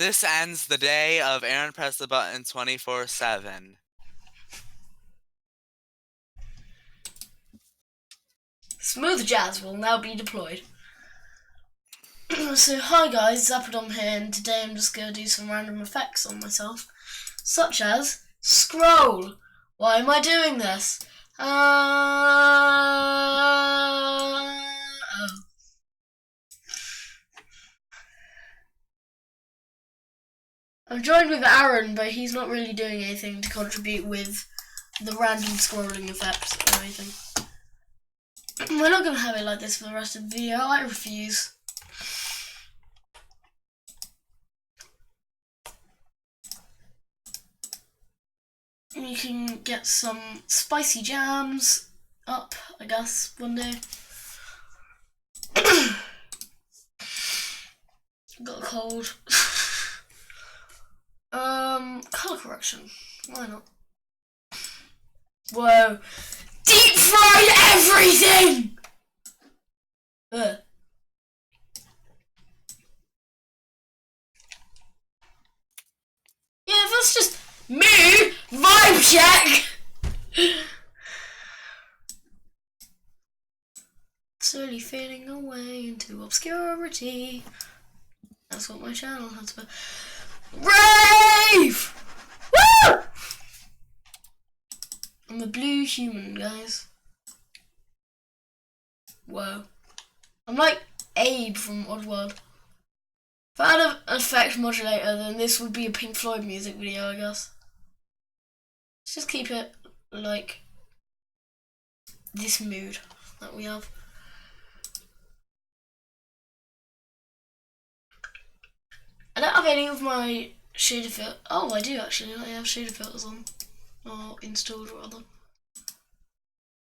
This ends the day of Aaron Press the Button 24/7. Smooth jazz will now be deployed. So hi guys, Zappadom here, and today I'm just going to do some random effects on myself, such as scroll. Why am I doing this? I'm joined with Aaron, but he's not really doing anything to contribute with the random scrolling effects or anything. We're not going to have it like this for the rest of the video. I refuse. You can get some spicy jams up, I guess, one day. Got a cold. Colour correction. Why not? Whoa. Deep fried everything! Ugh. Yeah, that's just me! Vibe check! Slowly fading away into obscurity. That's what my channel has been. Rave! Woo! I'm a blue human, guys. Whoa. I'm like Abe from Oddworld. If I had an effect modulator, then this would be a Pink Floyd music video, I guess. Let's just keep it like this mood that we have. I don't have any of my shader filters. Oh, I do actually. I have shader filters on. Or installed, rather.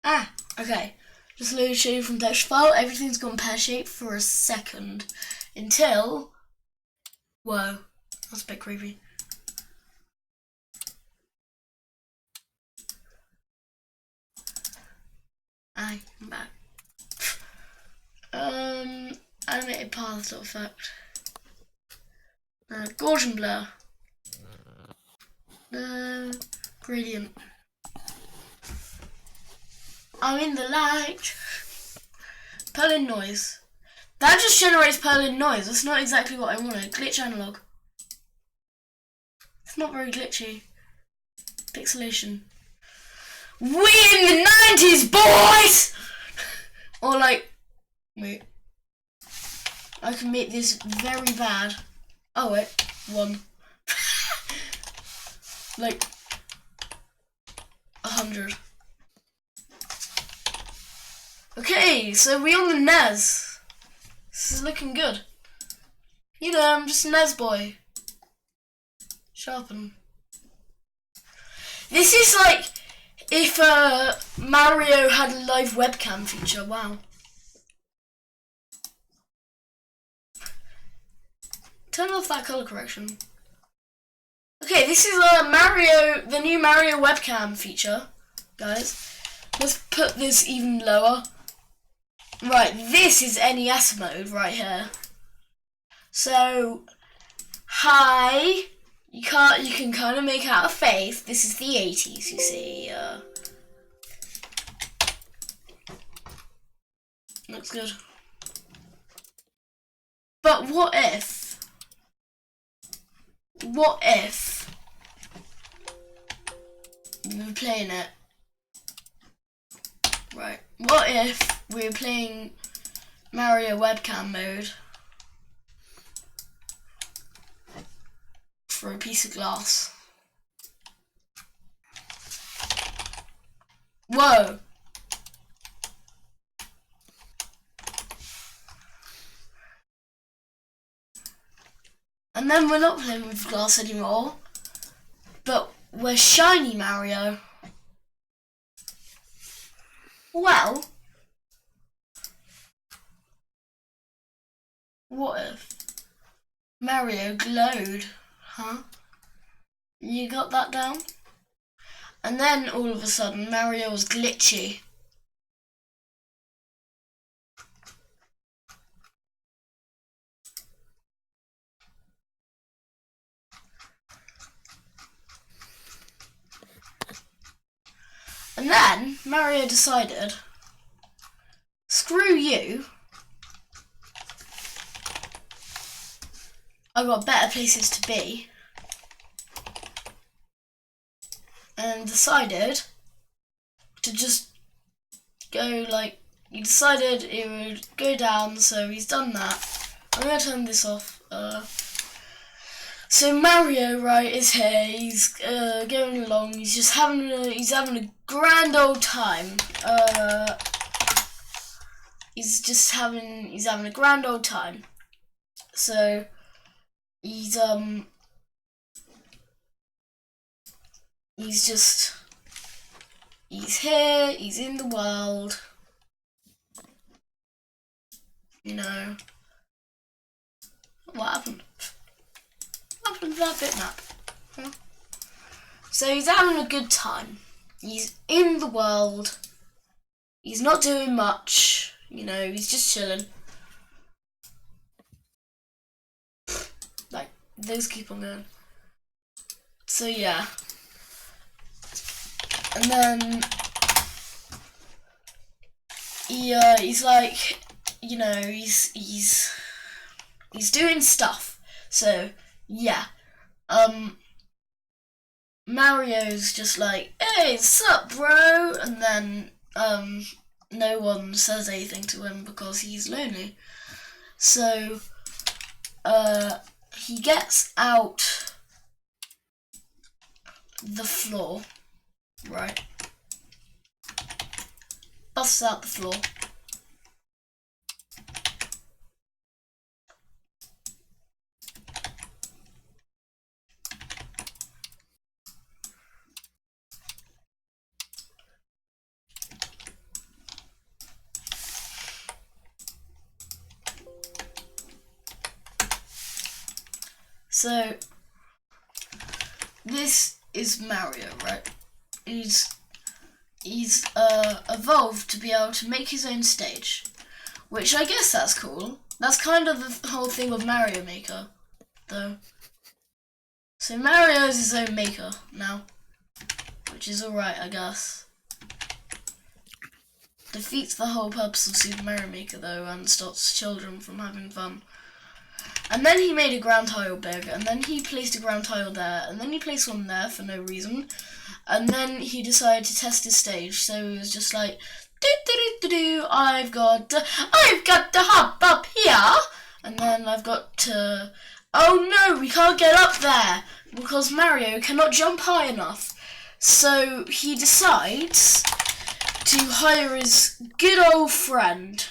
Ah, okay. Just load shader from texture file. Everything's gone pear-shaped for a second. Until... Whoa. That's a bit creepy. Aye, I'm back. Animated path effect. Gaussian blur. Gradient. I'm in the light. Perlin noise. That just generates Perlin noise. That's not exactly what I wanted. Glitch analog. It's not very glitchy. Pixelation. We in the 90s, boys! Or like, wait. I can make this very bad. Oh wait, 1. Like 100. Okay, so we on the NES. This is looking good. You know, I'm just a NES boy. Sharpen. This is like if Mario had a live webcam feature. Wow. Turn off that color correction. Okay, this is the new Mario webcam feature, guys. Let's put this even lower. Right, this is NES mode right here. So, hi. You can kind of make out a face. This is the 80s, you see. Looks good. But what if we were playing it? Right. What if we were playing Mario webcam mode for a piece of glass? Whoa! And then we're not playing with glass anymore, but we're shiny Mario. Well, what if Mario glowed? Huh? You got that down? And then all of a sudden Mario was glitchy. And then Mario decided, screw you, I've got better places to be, and decided to just go he decided it would go down, so he's done that. I'm gonna turn this off. So Mario, right, is here. He's going along. He's just having a grand old time. He's having a grand old time. So he's here. He's in the world. You know, what happened? What happened to that bitmap? Huh? So he's having a good time. He's in the world. He's not doing much. You know, he's just chilling. Those keep on going. So yeah. And then he's like, you know, he's doing stuff. So yeah. Mario's just like, hey, sup, bro? And then no one says anything to him because he's lonely. So he gets out the floor, right? Busts out the floor. So this is Mario, right? He's evolved to be able to make his own stage, which I guess that's cool. That's kind of the whole thing with Mario Maker, though. So Mario is his own maker now, which is alright, I guess. Defeats the whole purpose of Super Mario Maker, though, and stops children from having fun. And then he made a ground tile big, and then he placed a ground tile there, and then he placed one there for no reason. And then he decided to test his stage, so he was just like, I've got to hop up here, and then I've got to, oh no, we can't get up there, because Mario cannot jump high enough. So he decides to hire his good old friend.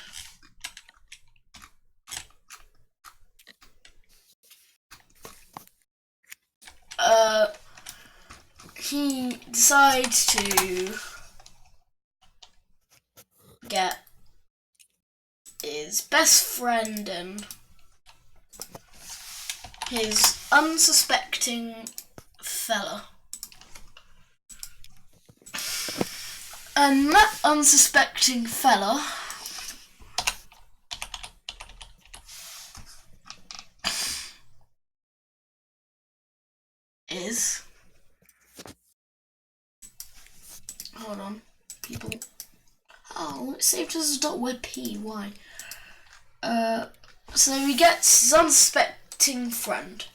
He decides to get his best friend and his unsuspecting fella. And that unsuspecting fella is, hold on, people, oh, it saved as .webp, why? So he gets his unsuspecting friend.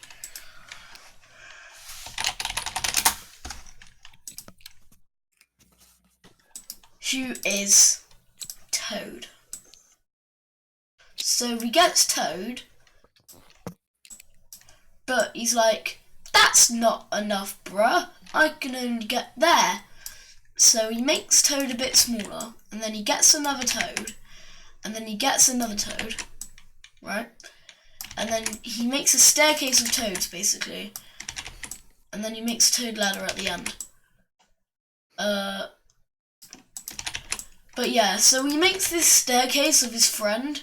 Who is Toad. So he gets Toad, but he's like, that's not enough, bruh. I can only get there. So he makes Toad a bit smaller, and then he gets another Toad, and then he gets another Toad, right? And then he makes a staircase of Toads, basically. And then he makes a Toad ladder at the end. But yeah, so he makes this staircase of his friend,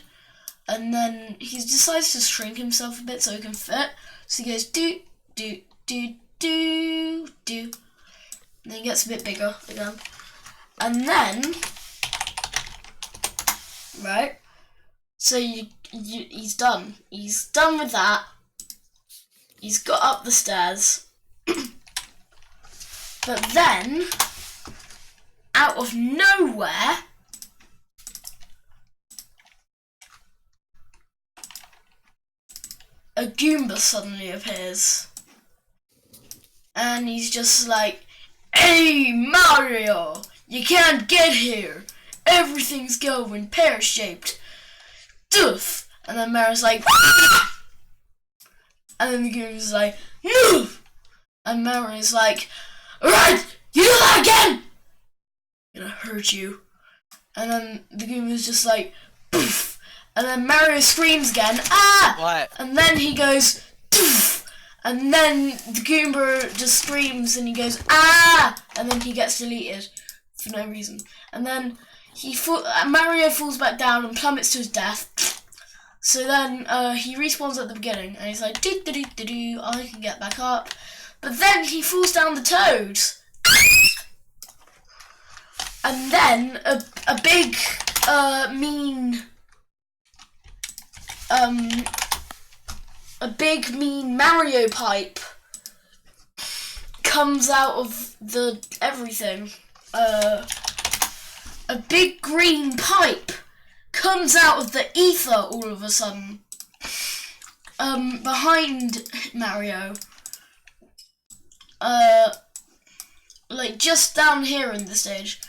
and then he decides to shrink himself a bit so he can fit. So he goes do, do, do, do, do. And then he gets a bit bigger again. And then, right, so he's done. He's done with that. He's got up the stairs. But then out of nowhere, a Goomba suddenly appears. And he's just like, "Hey Mario, you can't get here. Everything's going pear-shaped. Doof." And then Mario's like, "Ah!" And then the Goomba's like, "Move!" And Mario's like, "Alright, you do that again! I'm gonna hurt you." And then the Goomba's just like, "Poof!" And then Mario screams again, "Ah!" What? And then he goes, "Poof!" And then the Goomba just screams and he goes, "Ah!" And then he gets deleted for no reason. And then Mario falls back down and plummets to his death. So then he respawns at the beginning and he's like, "Do-do-do-do-do, I can get back up." But then he falls down the toads. And then a big mean Mario pipe comes out of the everything. A big green pipe comes out of the ether all of a sudden. Behind Mario. Like just down here in the stage.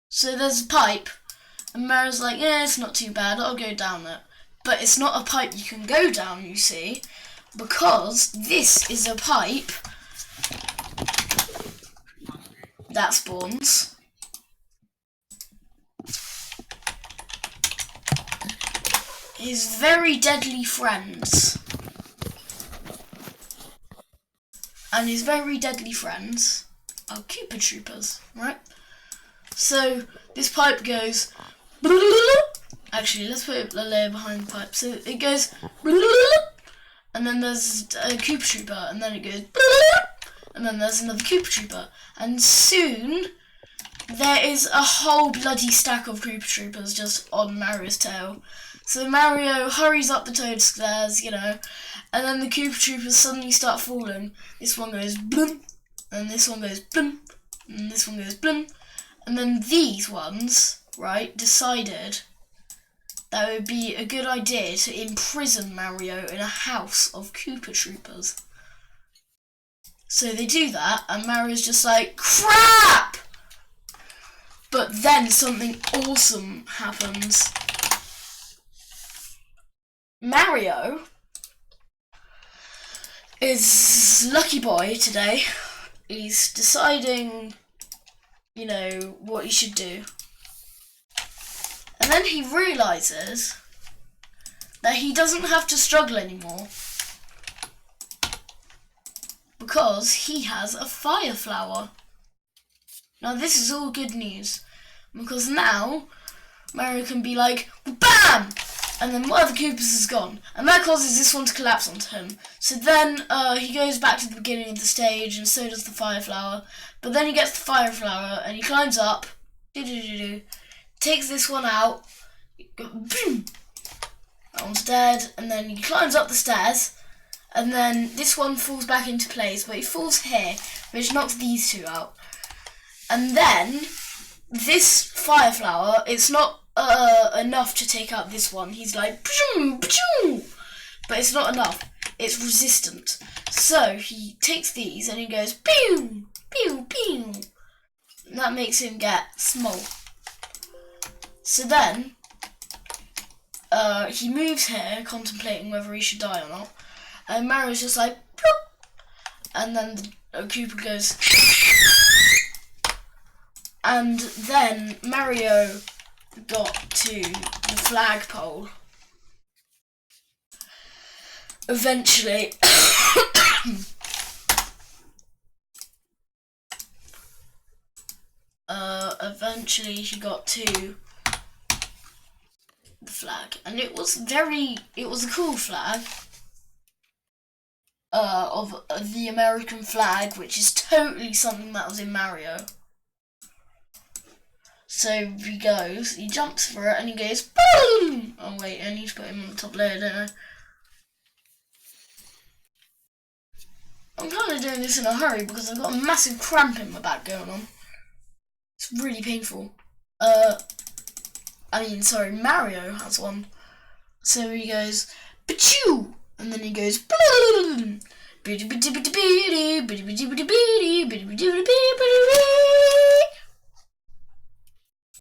So there's a pipe, and Mario's like, "Yeah, it's not too bad, I'll go down it." But it's not a pipe you can go down, you see, because this is a pipe that spawns his very deadly friends. And his very deadly friends are Koopa Troopers, right? So this pipe goes. Actually, let's put a layer behind the pipe. So it goes, and then there's a Koopa Trooper, and then it goes, and then there's another Koopa Trooper, and soon there is a whole bloody stack of Koopa Troopers just on Mario's tail. So Mario hurries up the toad stairs, you know, and then the Koopa Troopers suddenly start falling. This one goes bloom, and this one goes bloom, and this one goes bloom. And then these ones, right, decided that it would be a good idea to imprison Mario in a house of Koopa Troopers. So they do that, and Mario's just like, "Crap!" But then something awesome happens. Mario is lucky boy today. He's deciding, you know, what he should do. And then he realises that he doesn't have to struggle anymore because he has a fire flower. Now this is all good news because now Mario can be like, BAM! And then one of the Koopas is gone, and that causes this one to collapse onto him. So then he goes back to the beginning of the stage, and so does the fire flower. But then he gets the fire flower, and he climbs up, takes this one out, boom, that one's dead, and then he climbs up the stairs, and then this one falls back into place, but he falls here, which knocks these two out. And then this fire flower, it's not enough to take out this one. He's like, but it's not enough. It's resistant. So he takes these and he goes, pew, pew, pew. And that makes him get small. So then he moves here, contemplating whether he should die or not. And Mario's just like, plop. And then the Koopa goes, and then Mario got to the flagpole. Eventually, he got to the flag, and it was a cool flag of the American flag, which is totally something that was in Mario. So he jumps for it, and he goes, boom! Oh wait, I need to put him on the top layer, don't I? I'm kind of doing this in a hurry because I've got a massive cramp in my back going on. It's really painful. Sorry, Mario has one. So he goes, Pachoo! And then he goes,